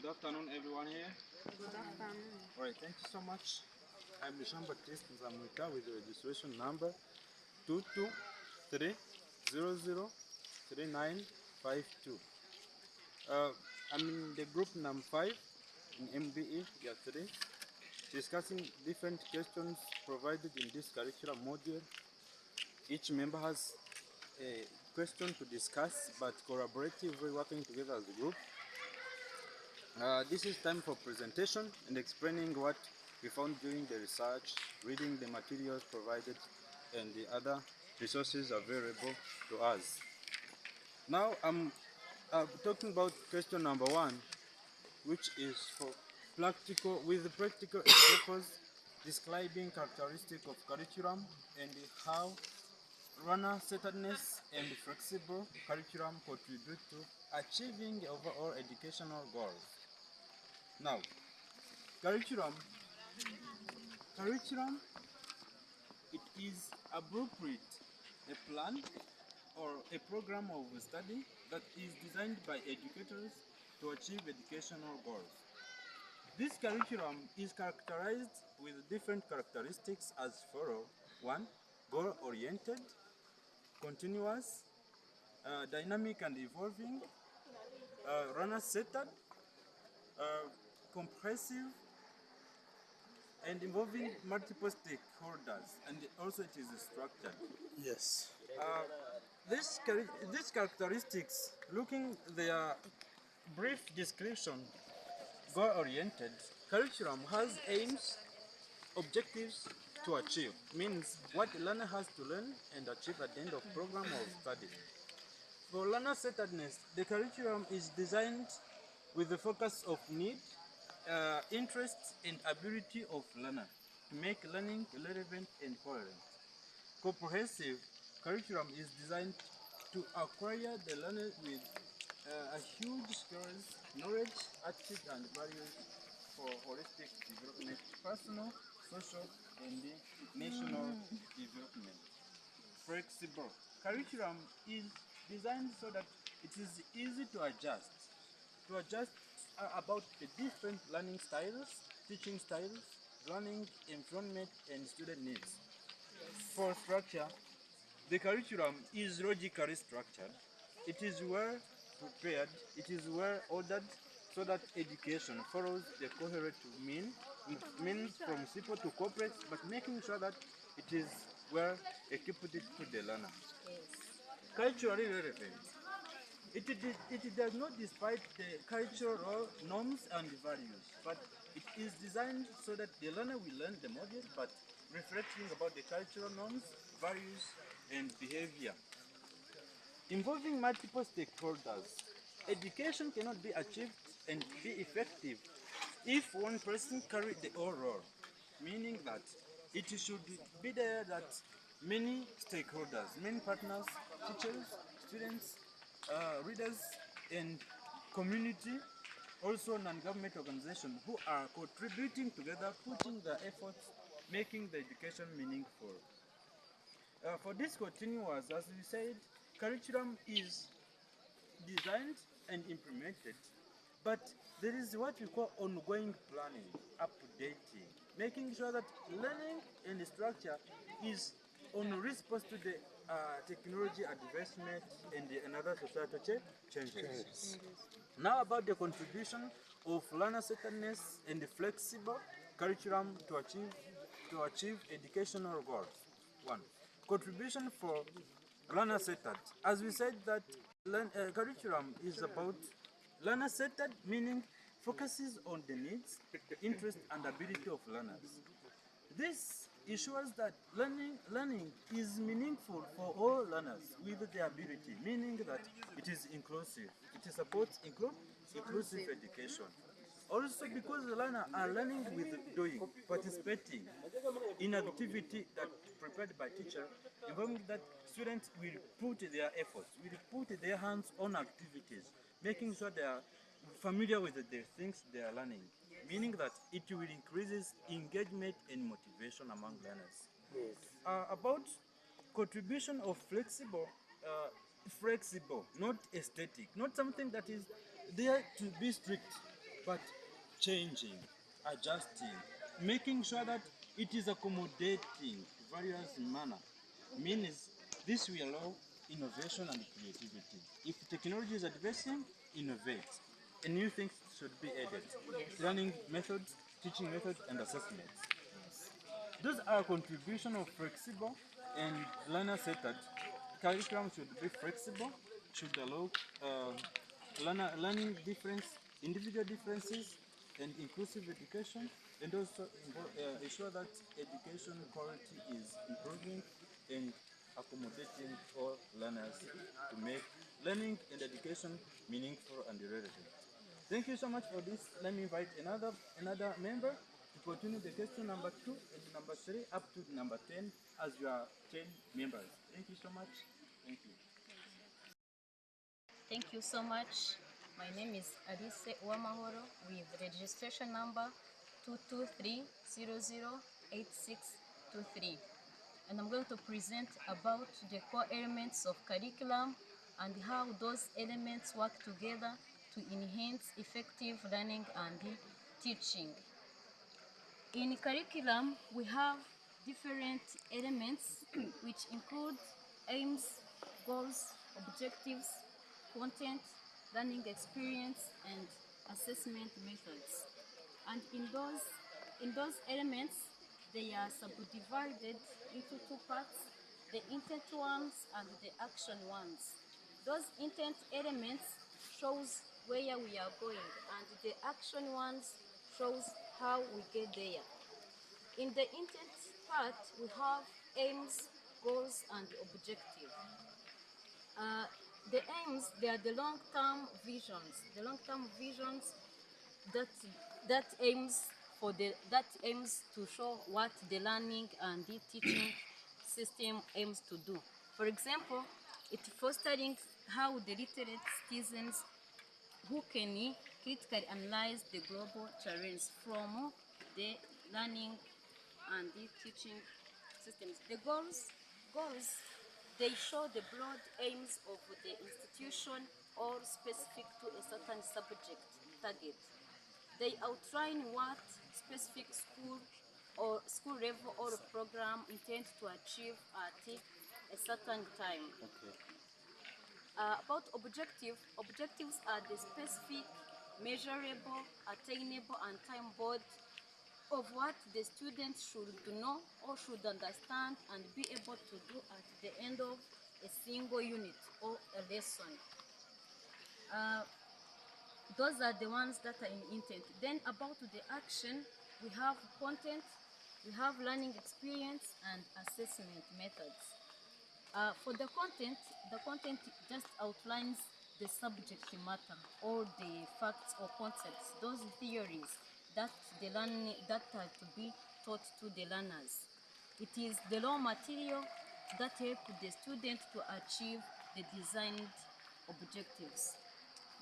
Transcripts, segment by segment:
Good afternoon, everyone here. Good afternoon. All right, thank you so much. I'm Jean-Baptiste Nzamwita with the registration number 223003952. I'm in the group number 5 in MBE year 3, discussing different questions provided in this curriculum module. Each member has a question to discuss, but collaboratively working together as a group. This is time for presentation and explaining what we found during the research, reading the materials provided, and the other resources available to us. Now I'm talking about question number 1, which is for practical examples describing characteristics of curriculum and how runner-centeredness and flexible curriculum contribute to achieving overall educational goals. Now, curriculum, it is appropriate, a plan or a program of study that is designed by educators to achieve educational goals. This curriculum is characterized with different characteristics as follows. 1. Goal-oriented, continuous, dynamic and evolving, runner-centered, comprehensive, and involving multiple stakeholders, and also it is structured. Yes. These characteristics, looking their brief description, goal-oriented curriculum has aims, objectives to achieve, means what the learner has to learn and achieve at the end of program of study. For learner-centeredness, the curriculum is designed with the focus of need, interest and ability of learner to make learning relevant and coherent. Comprehensive curriculum is designed to acquire the learner with a huge skills, knowledge, attitude and values for holistic development, personal, social and national development. Flexible curriculum is designed so that it is easy to adjust about the different learning styles, teaching styles, learning environment and student needs. For structure, the curriculum is logically structured. It is well prepared, it is well ordered so that education follows the coherent means from simple to complex, but making sure that it is well equipped to the learner. Culturally relevant. It does not despite the cultural norms and values, but it is designed so that the learner will learn the module, but reflecting about the cultural norms, values, and behavior. Involving multiple stakeholders. Education cannot be achieved and be effective if one person carries the whole role, meaning that it should be there that many stakeholders, many partners, teachers, students, readers, and community, also non-government organizations who are contributing together, putting their efforts, making the education meaningful. For this continuous, as we said, curriculum is designed and implemented, but there is what we call ongoing planning, updating, making sure that learning and structure is on response to the technology advancement and another societal changes. Now about the contribution of learner-centeredness and the flexible curriculum to achieve educational goals. 1. Contribution for learner-centered. As we said that curriculum is about learner-centered, meaning focuses on the needs, interest and ability of learners. This ensures that learning is meaningful for all learners with their ability, meaning that it is inclusive. It supports inclusive education. Also because the learners are learning with doing, participating in activity that prepared by teacher, involving that students will put their efforts, will put their hands on activities, making sure they are familiar with the things they are learning, meaning that it will increase engagement and motivation among learners. About contribution of flexible, not aesthetic, not something that is there to be strict, but changing, adjusting, making sure that it is accommodating to various manner. Means this will allow innovation and creativity. If technology is advancing, innovate. And new things should be added. Yes. Learning methods, teaching methods, and assessments. Those are contribution of flexible and learner-centered. Curriculum should be flexible, should allow learning difference, individual differences, and inclusive education, and also ensure that education quality is improving and accommodating all learners to make learning and education meaningful and relevant. Thank you so much for this. Let me invite another member to continue the question number 2 and number 3 up to number 10 as you are 10 members. Thank you so much. Thank you. Thank you so much. My name is Alice Uwamahoro with registration number 223008623. And I'm going to present about the core elements of curriculum and how those elements work together to enhance effective learning and teaching. In curriculum, we have different elements which include aims, goals, objectives, content, learning experience, and assessment methods. And in those elements, they are subdivided into two parts, the intent ones and the action ones. Those intent elements shows where we are going, and the action ones shows how we get there. In the intent part, we have aims, goals, and objectives. The aims, they are the long-term visions. The long-term visions that aims to show what the learning and the teaching system aims to do. For example, it's fostering how the literate citizens who can critically analyze the global challenge from the learning and the teaching systems. The goals, they show the broad aims of the institution or specific to a certain subject target. They outline what specific school level or program intends to achieve at a certain time. Okay. About objectives are the specific, measurable, attainable, and time-bound of what the students should know or should understand and be able to do at the end of a single unit or a lesson. Those are the ones that are in intent. Then about the action, we have content, we have learning experience, and assessment methods. For the content just outlines the subject matter or the facts or concepts, those theories that are to be taught to the learners. It is the raw material that help the student to achieve the designed objectives.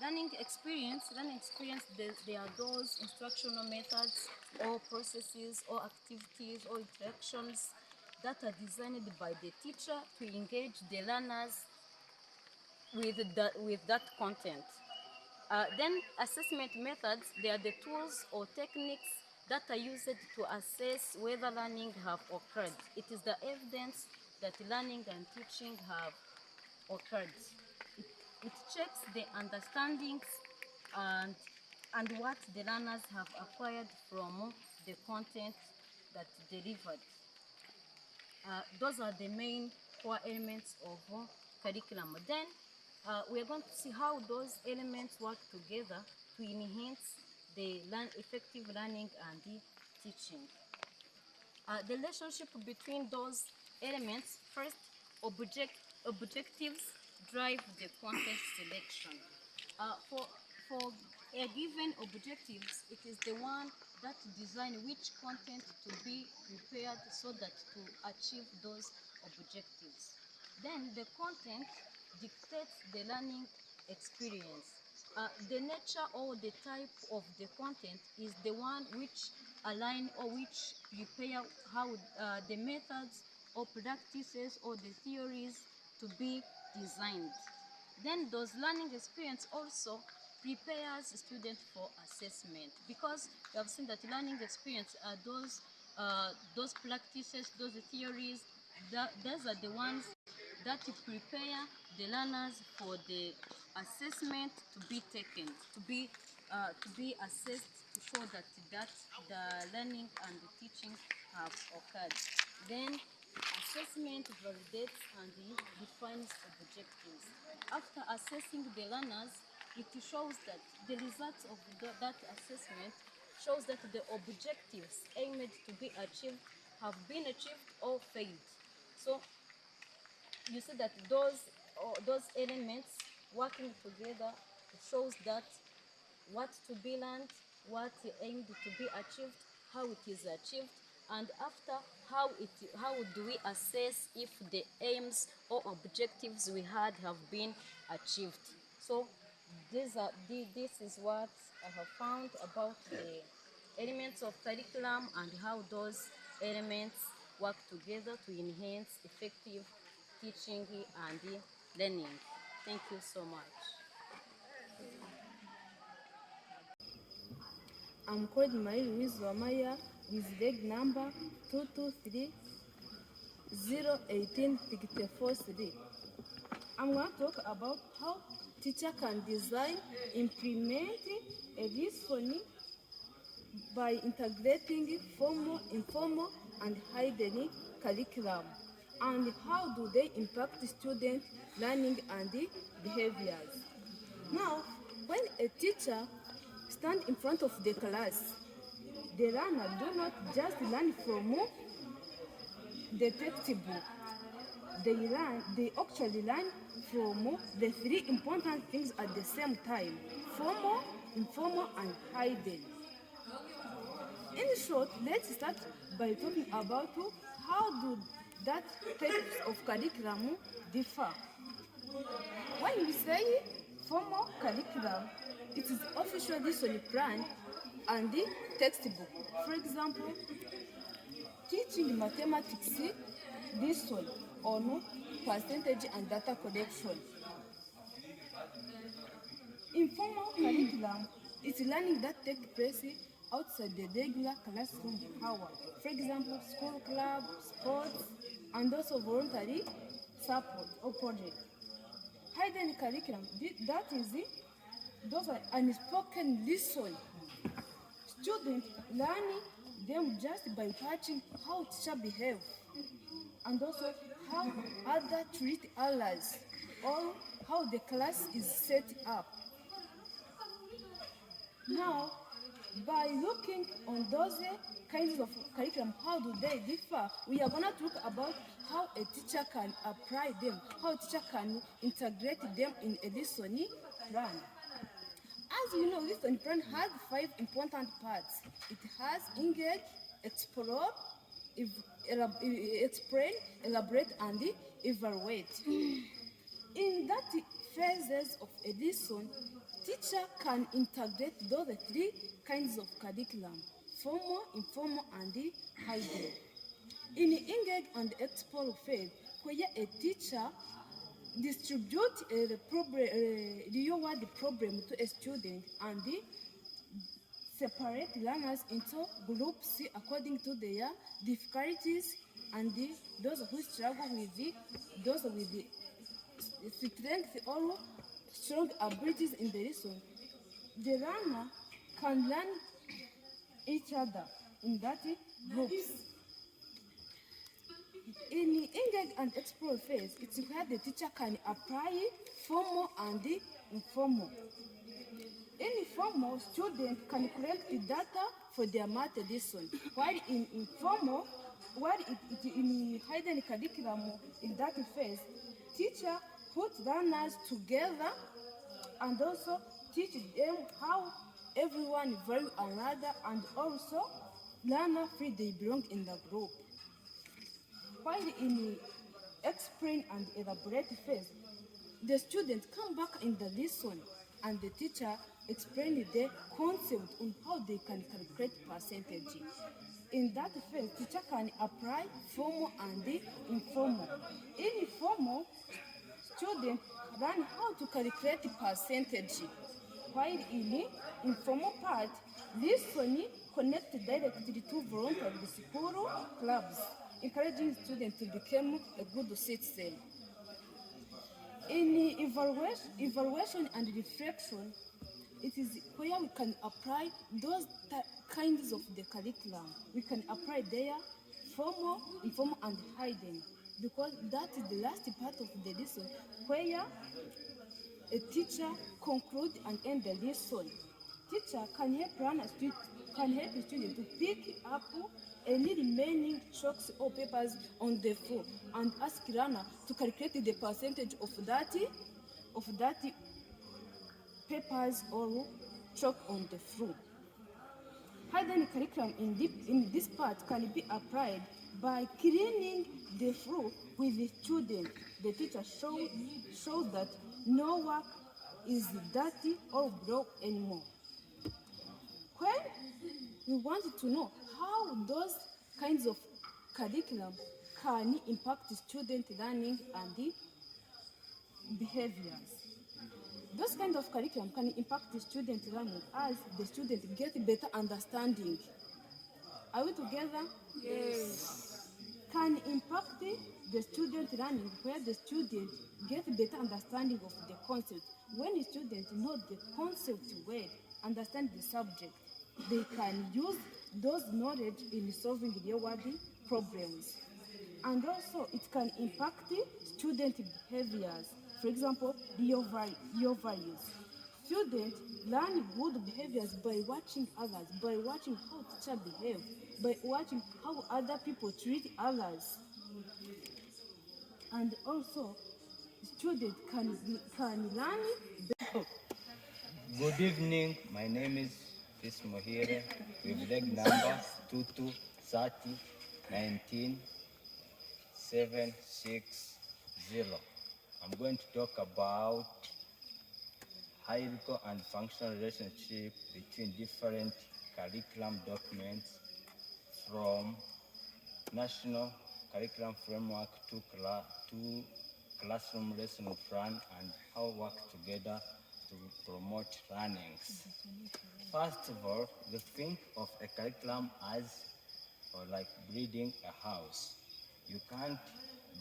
Learning experience, they are those instructional methods or processes or activities or interactions that are designed by the teacher to engage the learners with that content. Then assessment methods, they are the tools or techniques that are used to assess whether learning have occurred. It is the evidence that learning and teaching have occurred. It checks the understandings and what the learners have acquired from the content that delivered. Those are the main core elements of curriculum. Then we are going to see how those elements work together to enhance the effective learning and the teaching. The relationship between those elements, first, objectives drive the content selection. For a given objectives, it is the one that design which content to be prepared so that to achieve those objectives. Then the content dictates the learning experience. The nature or the type of the content is the one which align or which prepare how the methods or practices or the theories to be designed. Then those learning experience also prepares students for assessment, because we have seen that learning experience are those practices, those theories, those are the ones that prepare the learners for the assessment to be taken, to be assessed, to show that the learning and the teaching have occurred. Then assessment validates and defines objectives. After assessing the learners, it shows that the results of that assessment shows that the objectives aimed to be achieved have been achieved or failed. So you see that those elements working together shows that what to be learned, what aimed to be achieved, how it is achieved, and after how do we assess if the aims or objectives we had have been achieved. So this is what I have found about the elements of curriculum and how those elements work together to enhance effective teaching and learning. Thank you so much. I'm called Marie Louise Wamaya with leg number 223-018-64-3. I'm going to talk about how teacher can design, implement a lesson by integrating formal, informal, and hidden curriculum, and how do they impact student learning and behaviors. Now, when a teacher stands in front of the class, the learner do not just learn from the textbook. They actually learn from the three important things at the same time: formal, informal, and hidden. In short, let's start by talking about how do that types of curriculum differ. When we say formal curriculum, it is official lesson plan and the textbook. For example, teaching mathematics lesson on percentage and data collection. Informal curriculum is learning that takes place outside the regular classroom hour. For example, school club, sports, and also voluntary support or project. Hidden curriculum, that is those are unspoken lessons. Students learning them just by watching how teacher behave, and also how others treat others, or how the class is set up. Now, by looking on those kinds of curriculum, how do they differ? We are going to talk about how a teacher can apply them, how a teacher can integrate them in a lesson plan. As you know, lesson plan has 5 important parts. It has engage, explore, explain, elaborate, and evaluate. In that phases of a lesson, teacher can integrate those 3 kinds of curriculum: formal, informal, and hidden. In engage and explore phase, where a teacher distribute the real world problem to a student and separate learners into groups according to their difficulties, and those who struggle with those with the strength or strong abilities in the lesson. The learner can learn each other in that groups. In engage and explore phase, it's where the teacher can apply formal and informal. In formal, students can collect the data for their math lesson, while in informal, in hidden curriculum, in that phase, teacher put learners together and also teach them how everyone value another, and also learner feel they belong in the group. While in explain and elaborate phase, the students come back in the lesson and the teacher explain the concept on how they can calculate percentage. In that phase, teacher can apply formal and informal. In formal, students learn how to calculate percentage. while in informal part, listening connect directly to voluntary school clubs, encouraging students to become a good citizen. In evaluation and reflection, it is where we can apply those kinds of the curriculum. We can apply there formal, informal, and hidden, because that is the last part of the lesson where a teacher conclude and end the lesson. Teacher can help a student to pick up any remaining chalks or papers on the floor and ask learner to calculate the percentage of that papers or chalk on the floor. Hidden curriculum in this part can be applied by cleaning the floor with the student. The teacher shows that no work is dirty or broke anymore. When we want to know how those kinds of curriculum can impact student learning and behaviors. Those kinds of curriculum can impact the student learning as the student get better understanding. Are we together? Yes. Can impact the student learning where the student get better understanding of the concept. When the student know the concept well, understand the subject, they can use those knowledge in solving real-world problems. And also it can impact student behaviors. For example, your values. Students learn good behaviors by watching others, by watching how teacher behave, by watching how other people treat others. And also, students can learn. Good evening, my name is Chris Mohere with leg number 22 30 19 760. I'm going to talk about hierarchical and functional relationship between different curriculum documents from National Curriculum Framework to Classroom Lesson Plan and how work together to promote learnings. First of all, you think of a curriculum as or like building a house. You can't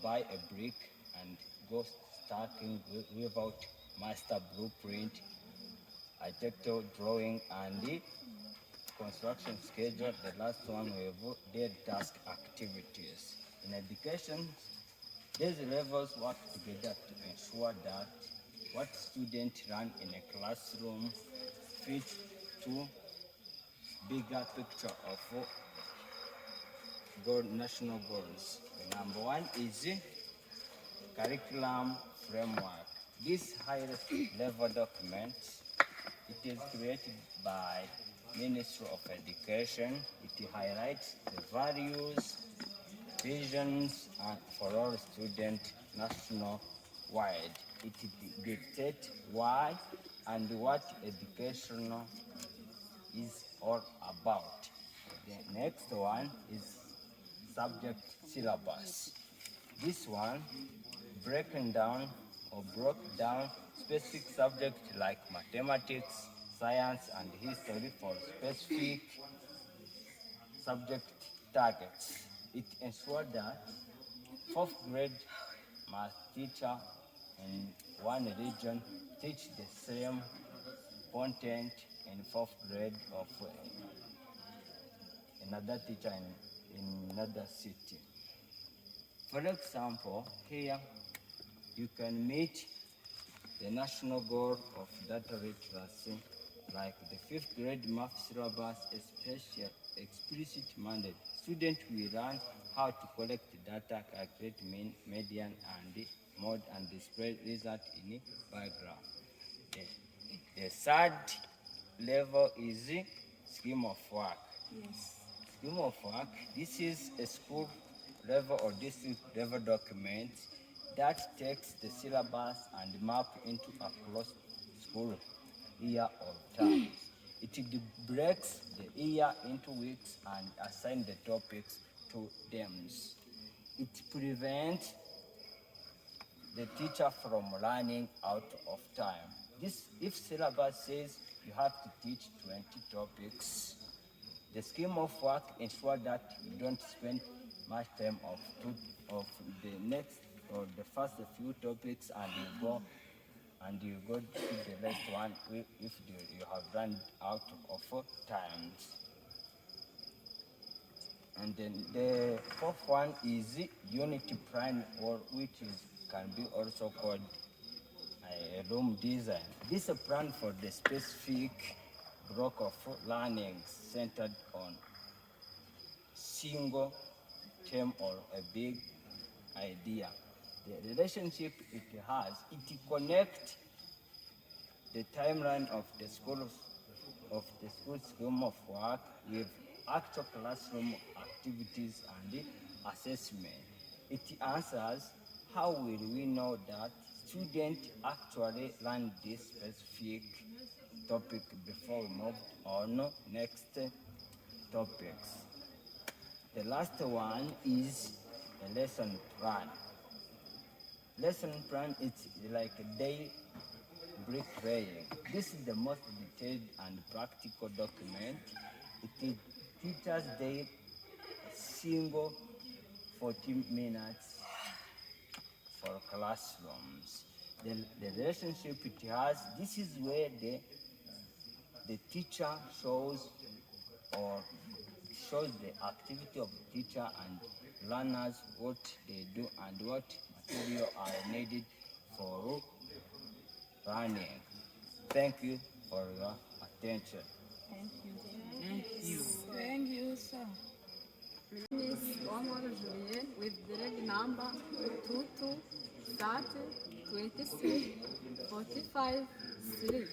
buy a brick and go starting without master blueprint, architectural drawing, and the construction schedule. The last one we did task activities. In education, these levels work together to ensure that what students learn in a classroom fits to bigger picture of national goals. The number one is curriculum framework. This highest level document, it is created by Ministry of Education. It highlights the values, visions for all students national-wide. It dictates why and what education is all about. The next one is subject syllabus. This one broke down specific subjects like mathematics, science, and history for specific subject targets. It ensured that fourth grade math teacher in one region teach the same content in fourth grade of another teacher in another city. For example, here you can meet the national goal of data literacy, like the fifth grade math syllabus, explicit mandate. Students will learn how to collect data, calculate mean, median, and mode, and display result in a bar graph. The third level is the scheme of work. Yes. Scheme of work, this is a school level or district level document that takes the syllabus and map into a closed school year or term. It breaks the year into weeks and assigns the topics to them. It prevents the teacher from running out of time. This, if syllabus says you have to teach 20 topics, the scheme of work ensures that you don't spend much time of the next or the first few topics and you go to the next one if you have run out of times. And then the fourth one is unity plan, or which can be also called a room design. This is a plan for the specific block of learning centered on single term or a big idea. The relationship it has, it connects the timeline of the school scheme of work with actual classroom activities and assessment. It answers how will we know that students actually learn this specific topic before we move on next topics. The last one is a lesson plan. Lesson plan is like a day bricklaying. This is the most detailed and practical document. It is teachers' day, single 40 minutes for classrooms. The relationship it has, this is where the teacher shows the activity of the teacher and learners what they do and what material are needed for learning. Thank you for your attention. Thank you, sir. My name is Omar Julien with direct number 22 30 26 45 3.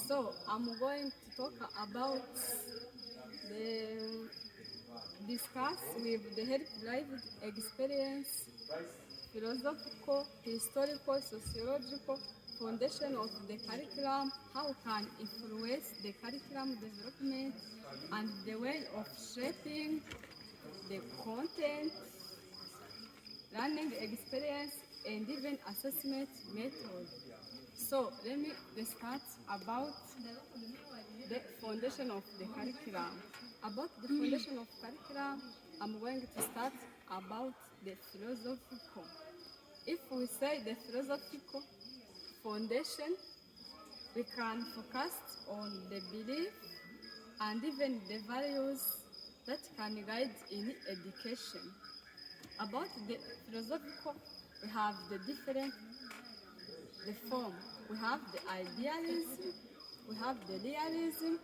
So I'm going to talk about discuss with the help life experience, philosophical, historical, sociological foundation of the curriculum, how can influence the curriculum development and the way of shaping the content, learning experience, and even assessment method. So let me start about the foundation of the curriculum. About the foundation of curriculum, I'm going to start about the philosophical. If we say the philosophical foundation, we can focus on the belief and even the values that can guide in education. About the philosophical, we have the form. We have the idealism, we have the realism,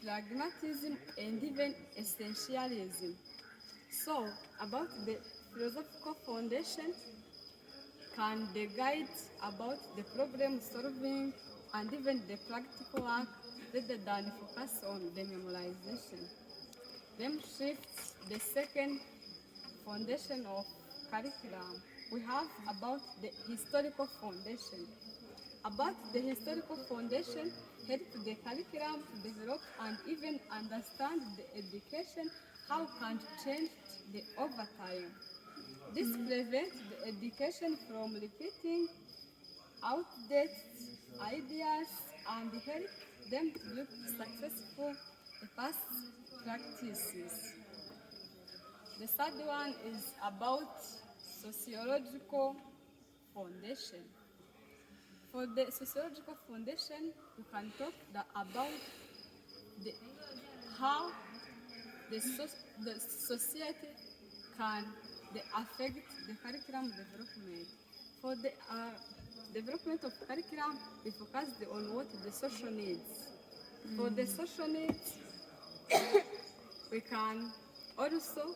pragmatism, and even essentialism. So, about the philosophical foundation, can the guide about the problem solving and even the practical work rather than focus on the memorization. Let me shift the second foundation of curriculum. We have about the historical foundation. About the historical foundation, help the curriculum to develop and even understand the education, how can change the over time. This prevents the education from repeating outdated ideas and help them to look successful past practices. The third one is about sociological foundation. For the sociological foundation, we can talk about how the society can affect the curriculum development. For the development of curriculum, we focus on what the social needs. For the social needs, we can also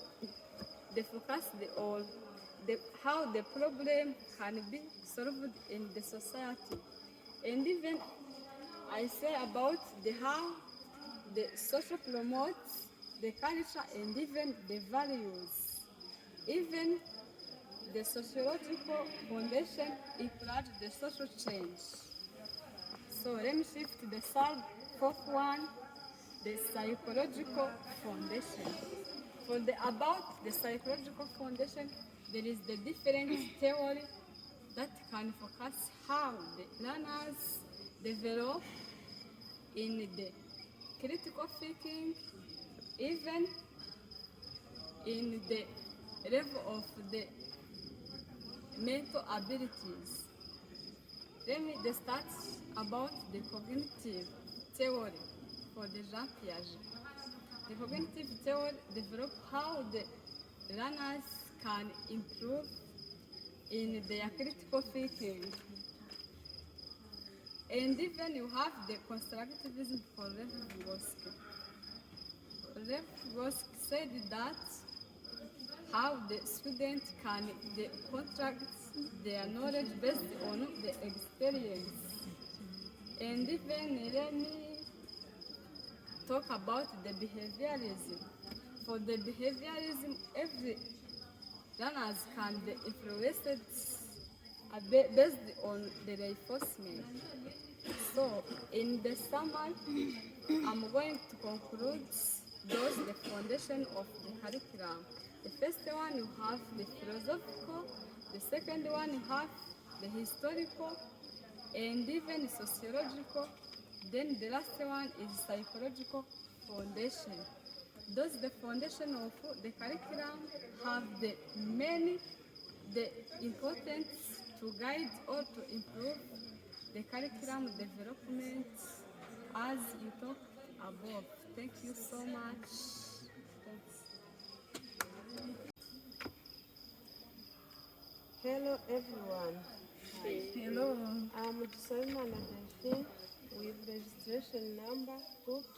focus on how the problem can be solved in the society. And even I say about how the social promotes the culture and even the values. Even the sociological foundation encourages the social change. So let me shift to the fourth one, the psychological foundation. About the psychological foundation, there is the different theory that can focus how the learners develop in the critical thinking, even in the level of the mental abilities. Let me start about the cognitive theory for the Jean Piaget. The cognitive theory develops how the learners can improve in their critical thinking. And even you have the constructivism for Lev Vygotsky. Lev Vygotsky said that how the student can contract their knowledge based on the experience. And even let me talk about the behaviorism. For the behaviorism, every learners can be influenced based on the reinforcement. So, in the summary, I'm going to conclude those the foundation of the curriculum. The first one you have the philosophical, the second one you have the historical, and even sociological. Then the last one is psychological foundation. Those the foundation of the curriculum have the importance to guide or to improve the curriculum development as you talked above. Thank you so much. Thanks. Hello everyone. Hello. I'm Dusaimana Delphine with registration number 223026899.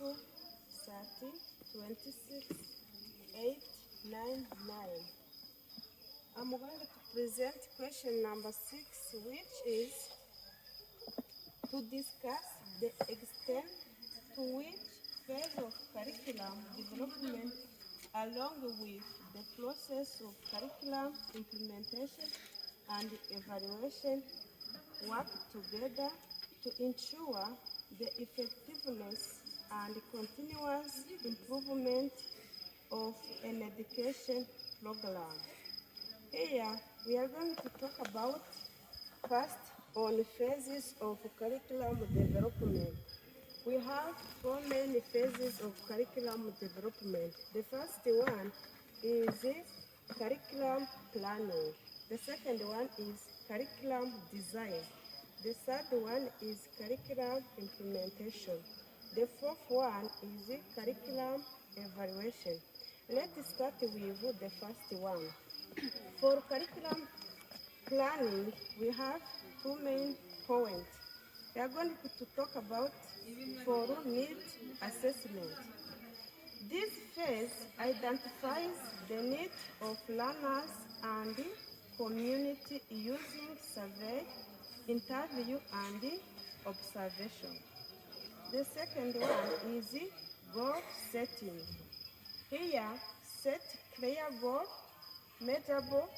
I'm going to present question number 6, which is to discuss the extent to which phase of curriculum development along with the process of curriculum implementation and evaluation work together to ensure the effectiveness and continuous improvement of an education program. Here we are going to talk about first on phases of curriculum development. We have 4 main phases of curriculum development. The first one is curriculum planning. The second one is curriculum design. The third one is curriculum implementation. The fourth one is curriculum evaluation. Let's start with the first one. For curriculum planning, we have 2 main points. We are going to talk about for need assessment. This phase identifies the need of learners and community using survey, interview, and observation. The second one is goal setting. Here, set clear goal, measurable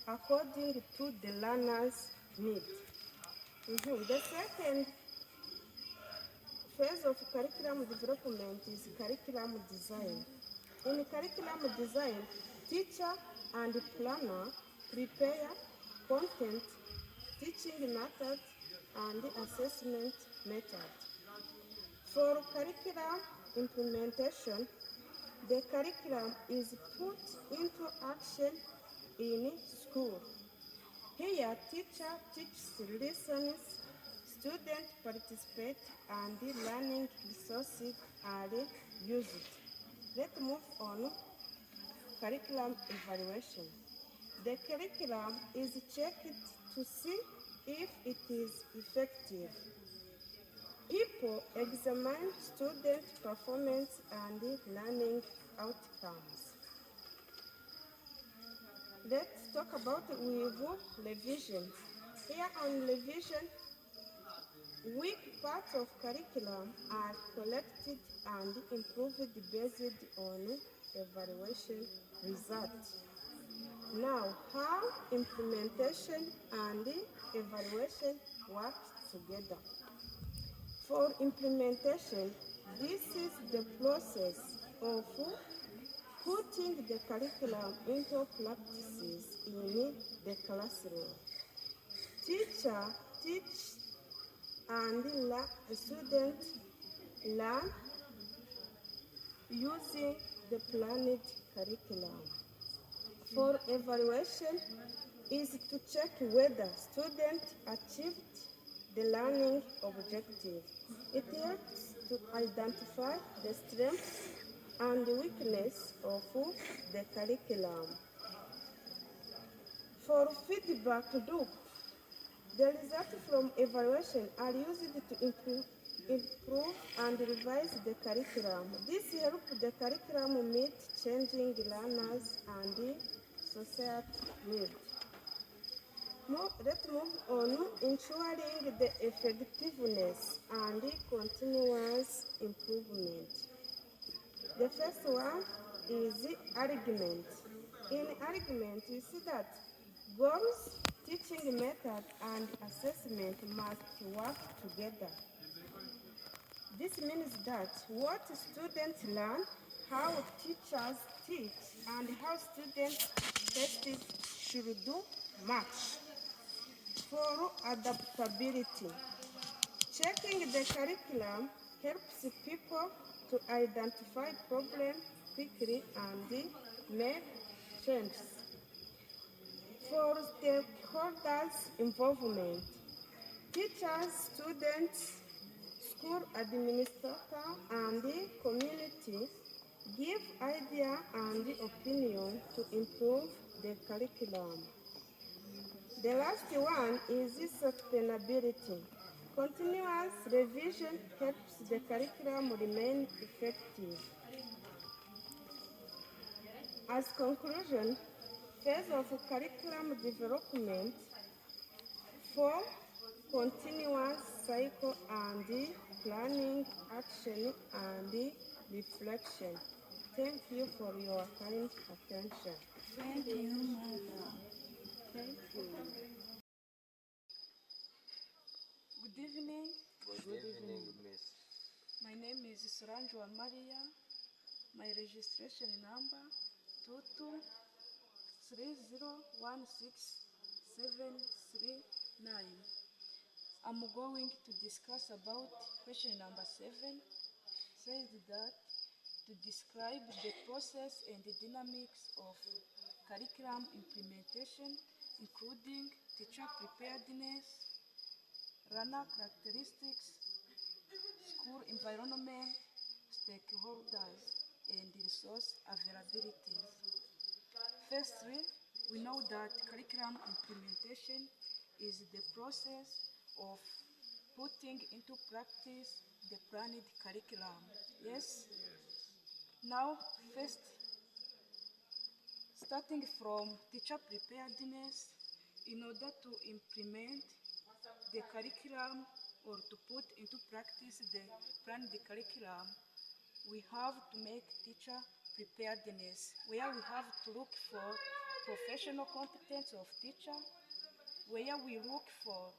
according to the learner's need. The second phase of curriculum development is curriculum design. In curriculum design, teacher and planner prepare content, teaching methods, and assessment methods. For curriculum implementation, the curriculum is put into action in school. Here, teacher teaches lessons, students participate, and learning resources are used. Let's move on curriculum evaluation. The curriculum is checked to see if it is effective. People examine student performance and learning outcomes. Let's talk about revision. Here on revision, weak parts of curriculum are collected and improved based on evaluation results. Now, how implementation and evaluation work together. For implementation, this is the process of putting the curriculum into practices in the classroom. Teacher teach and student learn using the planned curriculum. For evaluation is to check whether students achieved the learning objective. It helps to identify the strengths and weakness of the curriculum. For feedback loop, the results from evaluation are used to improve and revise the curriculum. This helps the curriculum meet changing learners and society needs. Let's move on ensuring the effectiveness and continuous improvement. The first one is the argument. In argument, you see that goals, teaching method, and assessment must work together. This means that what students learn, how teachers teach, and how students test it should do match. For adaptability, checking the curriculum helps people to identify problems quickly and make changes. For stakeholders' involvement, teachers, students, school administrator, and the community give idea and opinion to improve the curriculum. The last one is sustainability. Continuous revision helps the curriculum remain effective. As conclusion, phase of curriculum development, 4 continuous cycle and planning, action and reflection. Thank you for your kind attention. Thank you, Madam. Thank you. Good evening. Good evening, Miss. My name is Soranjwa Maria. My registration number 22301679. I'm going to discuss about question number 7. Says that to describe the process and the dynamics of curriculum implementation, including teacher preparedness, learner characteristics, school environment, stakeholders, and resource availability. Firstly, we know that curriculum implementation is the process of putting into practice the planned curriculum. Yes? Now, first, starting from teacher preparedness, in order to implement the curriculum or to put into practice the planned curriculum, we have to make teacher preparedness, where we have to look for professional competence of teacher, where we look for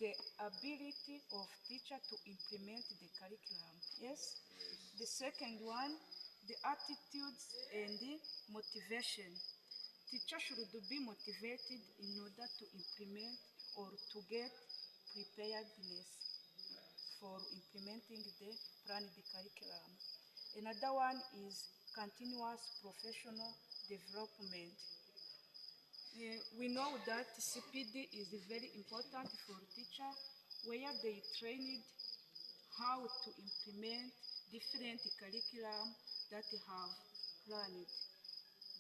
the ability of teacher to implement the curriculum. Yes? The second one, the attitudes and the motivation. Teacher should be motivated in order to implement or to get preparedness for implementing the planned curriculum. Another one is continuous professional development. We know that CPD is very important for teacher, where they trained how to implement different curriculum that they have planned.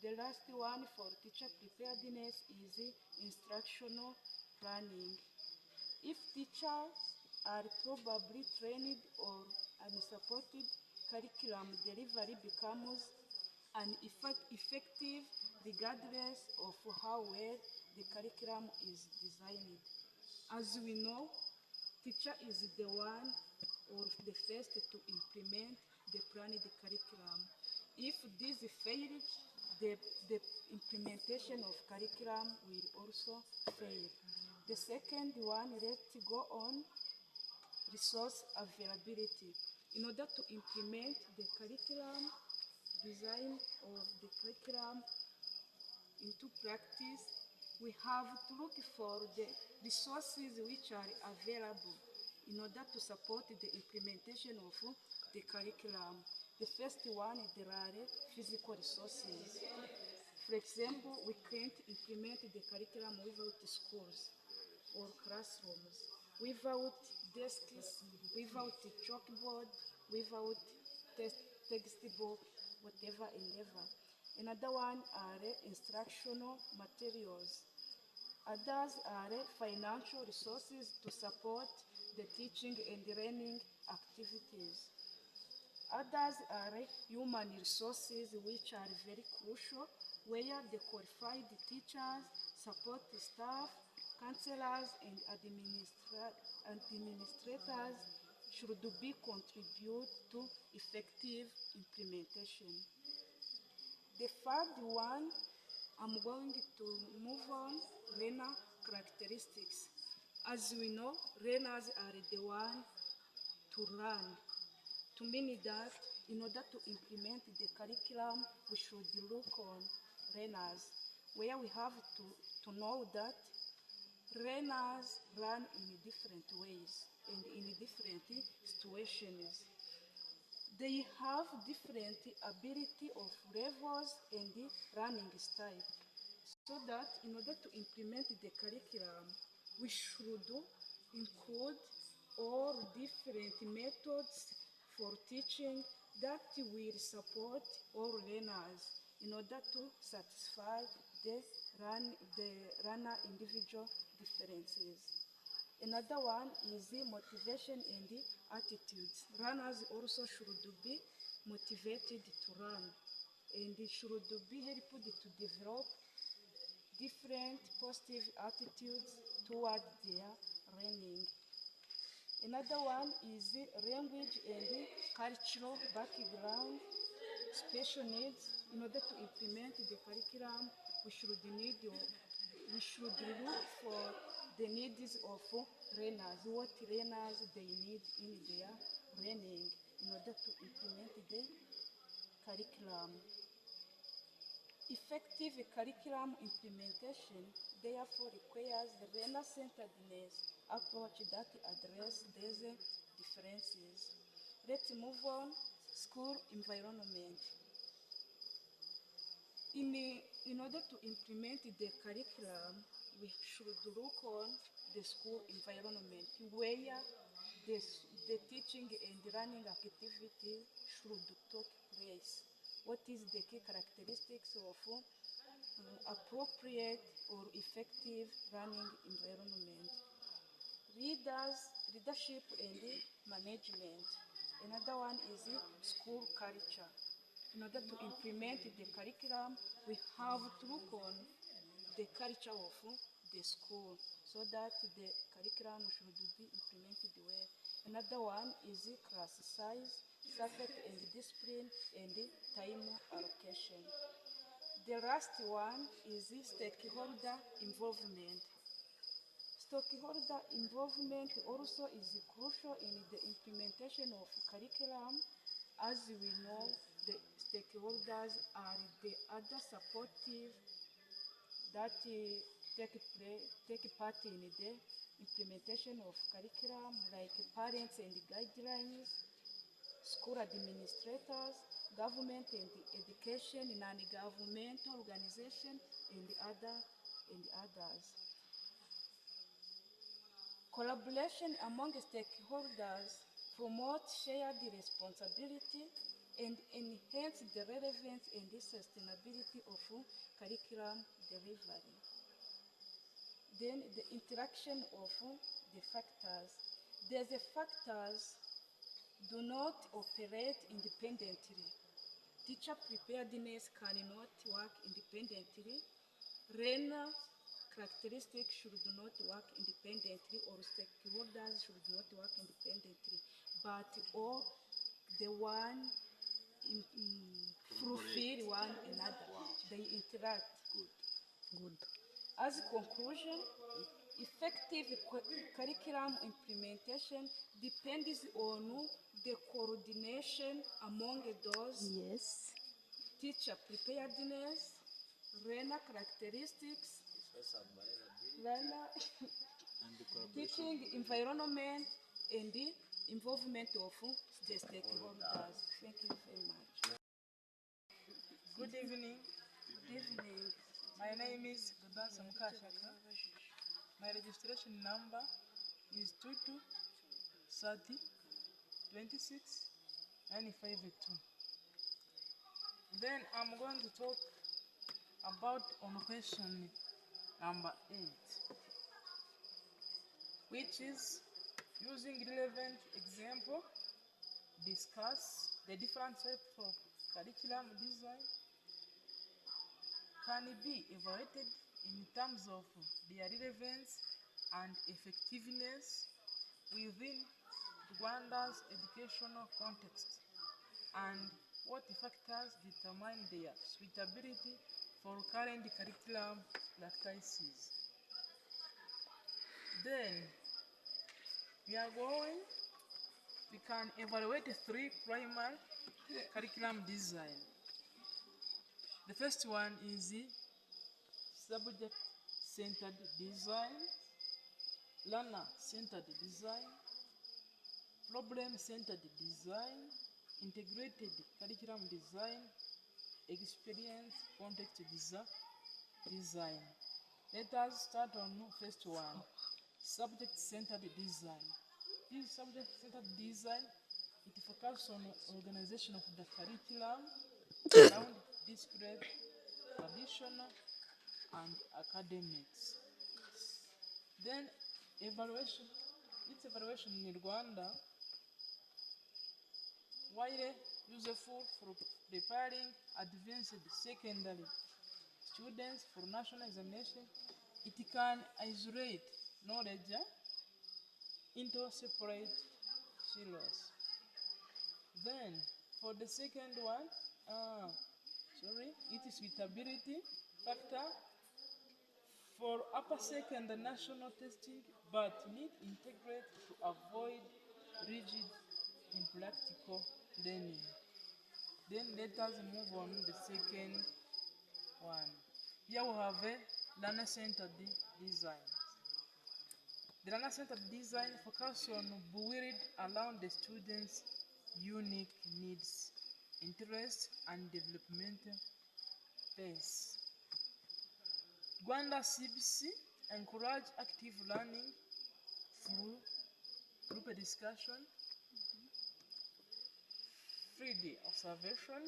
The last one for teacher preparedness is instructional planning. If teachers are probably trained or unsupported, curriculum delivery becomes effective regardless of how well the curriculum is designed. As we know, teacher is the one or the first to implement the planned curriculum. If this fails, the implementation of curriculum will also fail. The second one, let's go on resource availability. In order to implement the curriculum, design of the curriculum into practice, we have to look for the resources which are available in order to support the implementation of the curriculum. The first one, there are physical resources. For example, we can't implement the curriculum without schools or classrooms, without desks, without chalkboard, without textbook, whatever and ever. Another one are instructional materials. Others are financial resources to support the teaching and learning activities. Others are human resources which are very crucial, where the qualified teachers, support staff, counselors, and administrators should be contribute to effective implementation. The third one, I'm going to move on, learner characteristics. As we know, learners are the one to learn. To mean that in order to implement the curriculum, we should look on learners, where we have to know that learners learn in different ways and in different situations. They have different ability of levels and learning style. So that in order to implement the curriculum, we should include all different methods for teaching that will support all learners in order to satisfy the learner individual differences. Another one is the motivation and the attitudes. Learners also should be motivated to learn, and they should be helped to develop different positive attitudes toward their learning. Another one is the language and the cultural background, special needs. In order to implement the curriculum, we should look for the needs of learners, what learners they need in their learning in order to implement the curriculum. Effective curriculum implementation therefore requires the learner-centeredness approach that addresses these differences. Let's move on. School environment. In order to implement the curriculum, we should look on the school environment where the teaching and learning activity should take place. What is the key characteristics of appropriate or effective learning environment? Leadership and management. Another one is school culture. In order to implement the curriculum, we have to look on the culture of the school so that the curriculum should be implemented well. Another one is class size, subject and discipline, and time allocation. The last one is stakeholder involvement. Stakeholder involvement also is crucial in the implementation of curriculum. As we know, the stakeholders are the other supportive that take part in the implementation of curriculum, like parents and guidelines, school administrators, government and education, non-governmental organization, and others. Collaboration among stakeholders promotes shared responsibility and enhance the relevance and the sustainability of curriculum delivery. Then the interaction of the factors. The factors do not operate independently. Teacher preparedness cannot work independently. Learner characteristics should not work independently, or stakeholders should not work independently, but all the one fulfill one another. Wow. They interact. Good. As a conclusion, effective curriculum implementation depends on the coordination among those Yes. teacher preparedness, learner characteristics, learner And the collaboration. teaching environment, and the involvement of the stakeholders. Thank you very much. Good evening. Good evening. My name is Gadansa Mukashaka. My registration number is 22 30 26 952. Then I'm going to talk about on question number 8, which is using relevant example, discuss the different types of curriculum design can be evaluated in terms of their relevance and effectiveness within Rwanda's educational context, and what factors determine their suitability for current curriculum practices. Then we can evaluate 3 primary curriculum design. The first one is the subject-centered design, learner-centered design, problem-centered design, integrated curriculum design, experience context design. Let us start on first one, subject-centered design. This subject-centered design, it focuses on organization of the curriculum around discrete, traditional, and academics. Then its evaluation in Rwanda, widely useful for preparing advanced secondary students for national examination. It can isolate knowledge into separate silos. Then for the second one, its suitability factor for upper second national testing, but need integrate to avoid rigid impractical learning. Then let us move on the second one. Here we have a learner-centered design. The learner-centered design focuses on build around the students' unique needs, interests, and developmental pace. Rwanda CBC encourage active learning through group discussion, field observation,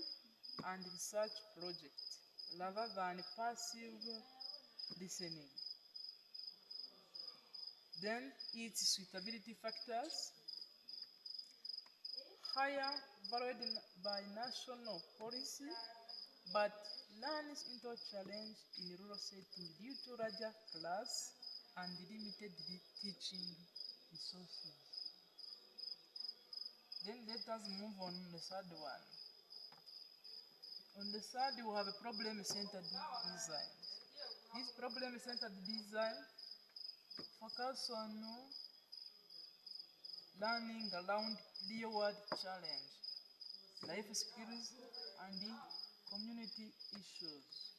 and research projects, rather than passive listening. Then its suitability factors, higher valued by national policy, but runs into challenge in rural setting due to larger class and limited teaching resources. Then let us move on to the third one. On the third, we have a problem-centered design. This problem-centered design focuses on learning around real-world challenge, life skills, and community issues.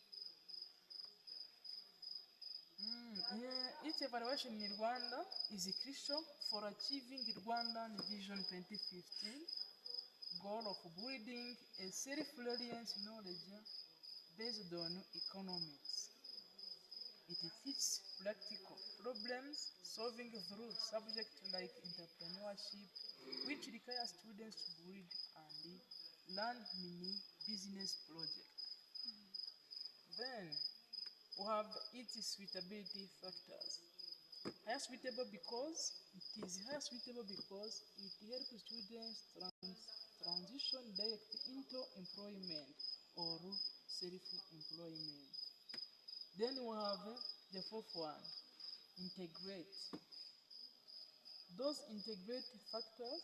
Its evaluation in Rwanda is crucial for achieving Rwandan Vision 2015 goal of building a self-reliance knowledge based on economics. It teaches practical problems solving through subjects like entrepreneurship, which requires students to build and learn mini business projects. Then we have its suitability factors. High suitable because it helps students transition directly into employment or self-employment. Then we have the fourth one, integrate. Those integrate factors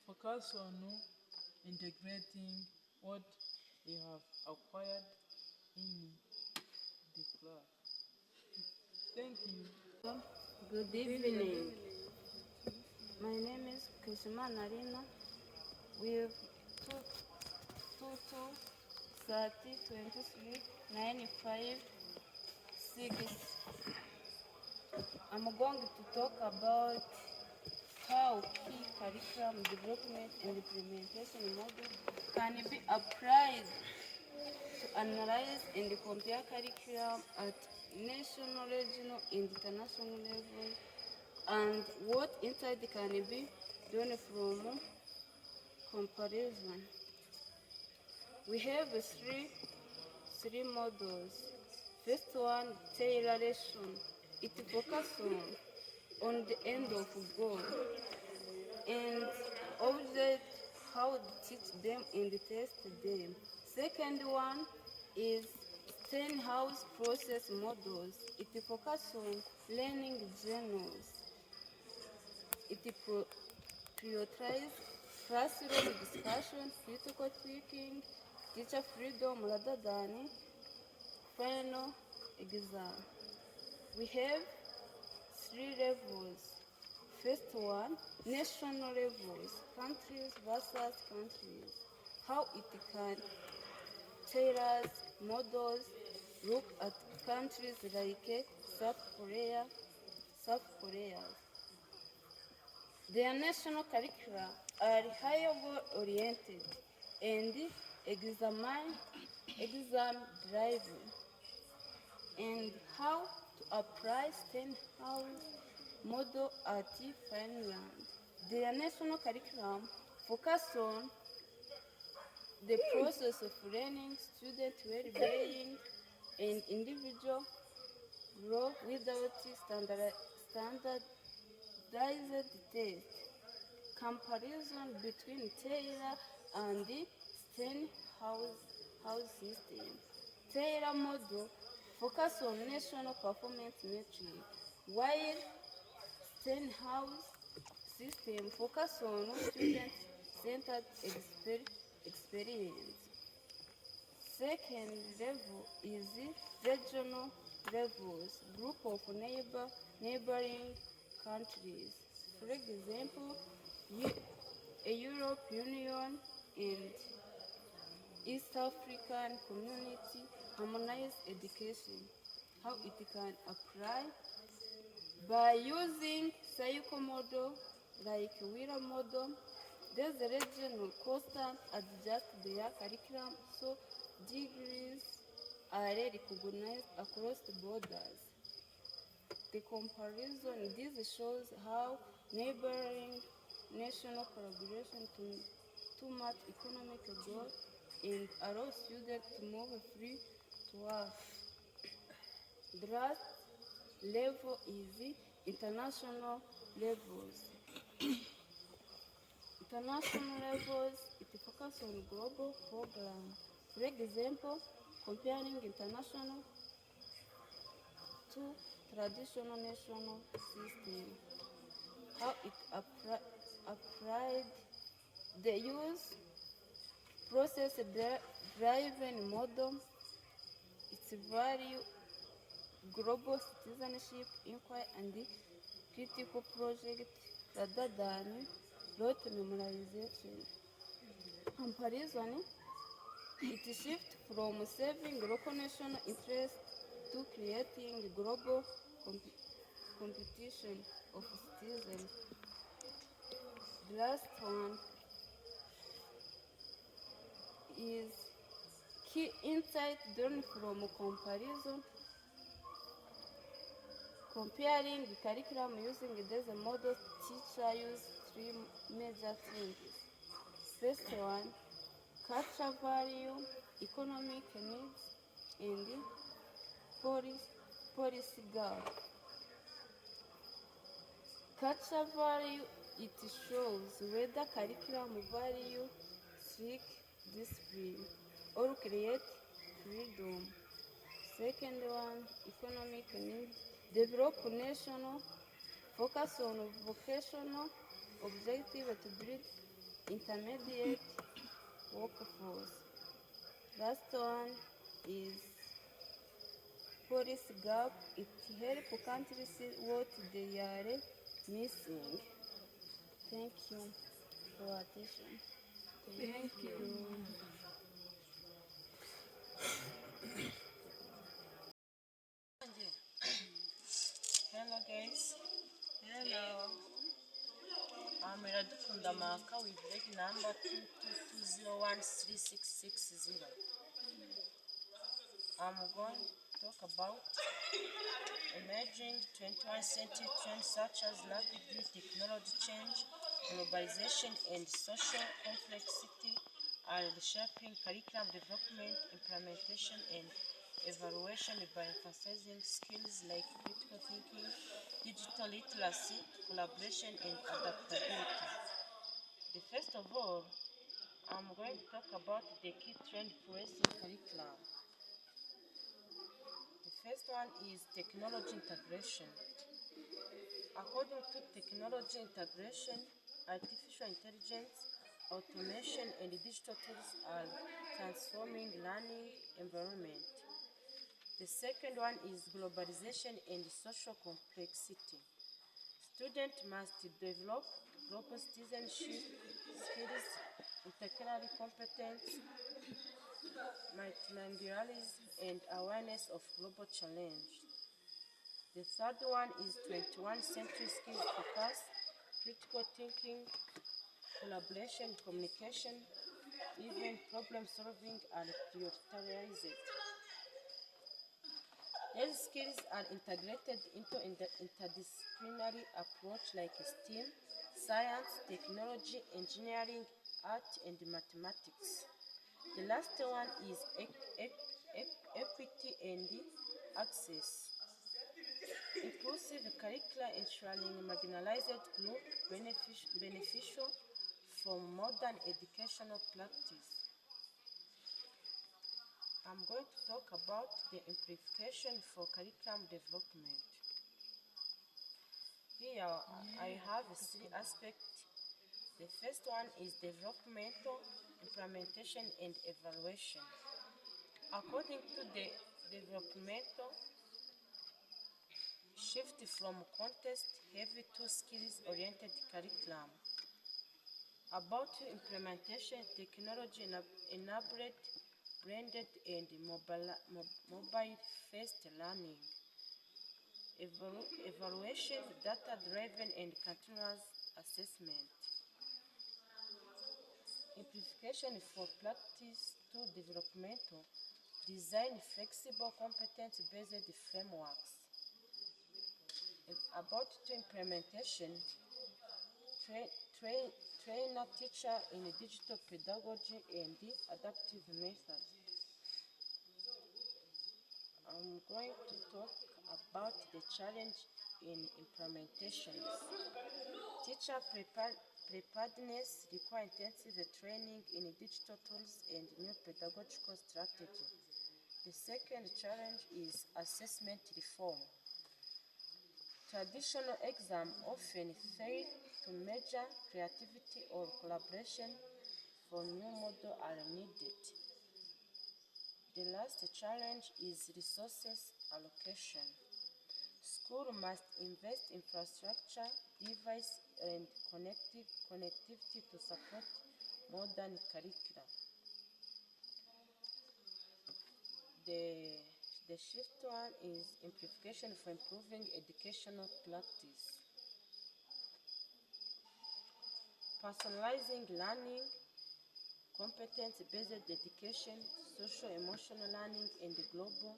focus on integrating what they have acquired in the class. Thank you. Good evening. My name is Keshimana Arina with 22 30 23 95 6. I'm going to talk about how key curriculum development and implementation model can be applied to analyze and compare curriculum at national, regional, and international level, and what insight can be done from comparison. We have three models. First one, tailoration. It focuses on the end of goal and object, how to teach them and test them. Second one is Stenhouse process models. It focuses on learning journals. It prioritizes classroom discussion, critical thinking, teacher freedom rather than final exam. We have three levels. First one, national levels, countries versus countries. How it can tailor models look at countries like South Korea. Their national curricula are higher goal-oriented and exam-driven, and how to apply Stenhouse model at Finland. Their national curriculum focus on the process of learning, student well-being, and individual growth without standardized test. Comparison between Taylor and the Stenhouse system. Taylor model focus on national performance metrics, while Stenhouse system focus on student-centered experience. Second level is the regional levels, group of neighboring countries. For example, a Europe Union and East African community harmonized education. How it can apply? By using cycle model like Wheeler model, there's a regional constant adjust their curriculum so degrees are recognized across the borders. The comparison, this shows how neighboring national collaboration to match economic growth and allow students to move free to work. The last level is the international levels. International levels, it focuses on global program. For example, comparing international to traditional national system. How it applied, the use process-driven model, its value, global citizenship, inquiry, and critical project rather than rote memorization. Comparison, it shifts from serving local national interest to creating global competition of citizens. The last one is key insight drawn from comparison. Comparing the curriculum using these models, teacher use three major things. First one, culture value, economic needs, and policy gap. Culture value, it shows whether curriculum value strict discipline or create freedom. Second one, economic needs, develop national, focus on vocational objective to build intermediate workforce. Last one is policy gap, it helps countries see what they are missing. Thank you for your attention. Thank you. Hello guys. Hello. I'm Iradukunda Maka with leg number 222013660. I'm going to talk about emerging 21st century trends such as rapid technology change, globalization, and social complexity are reshaping curriculum development, implementation, and evaluation by emphasizing skills like critical thinking, digital literacy, collaboration, and adaptability. The first of all, I'm going to talk about the key trend influencing curriculum. The first one is technology integration. According to technology integration, artificial intelligence, automation, and digital tools are transforming learning environment. The second one is globalization and social complexity. Students must develop global citizenship skills, intercultural competence, multilingualism, and awareness of global challenge. The third one is 21st century skills focus, critical thinking, collaboration, communication, even problem solving are prioritized. These skills are integrated into interdisciplinary approach like STEAM, science, technology, engineering, art, and mathematics. The last one is equity and access. Inclusive curricula ensuring marginalized group beneficial from modern educational practice. I'm going to talk about the implication for curriculum development. Here I have three aspects. The first one is developmental, implementation, and evaluation. According to the developmental, shift from context-heavy to skills-oriented curriculum. About implementation, technology-enabled, blended, and mobile-first learning. Evaluation, data-driven, and continuous assessment. Amplification for practice to developmental, design flexible competence-based frameworks. About implementation, train a teacher in digital pedagogy and adaptive methods. I'm going to talk about the challenge in implementation. Teacher preparedness requires intensive training in digital tools and new pedagogical strategy. The second challenge is assessment reform. Traditional exams often fail to measure creativity or collaboration, for new models are needed. The last challenge is resources allocation. School must invest in infrastructure, device, and connectivity to support modern curricula. The shift one is amplification for improving educational practice. Personalizing learning, competence-based education, social-emotional learning, and global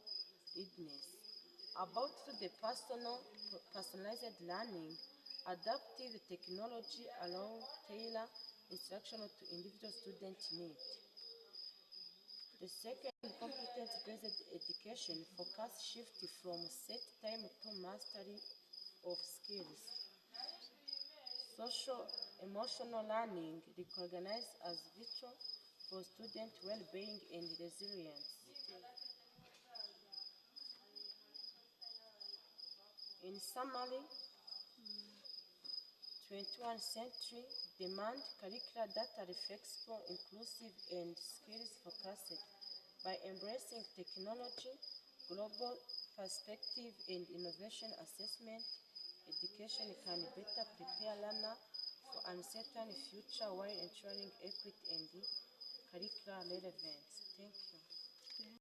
readiness. About the personalized learning, adaptive technology allows tailor instruction to individual student needs. The second, competence-based education focus shift from set time to mastery of skills. Social-emotional learning recognized as vital for student well-being and resilience. In summary, 21st century demand curricula that are flexible, inclusive, and skills-focused. By embracing technology, global perspective, and innovation assessment, education can better prepare learners for uncertain future while ensuring equity and curricular relevance. Thank you.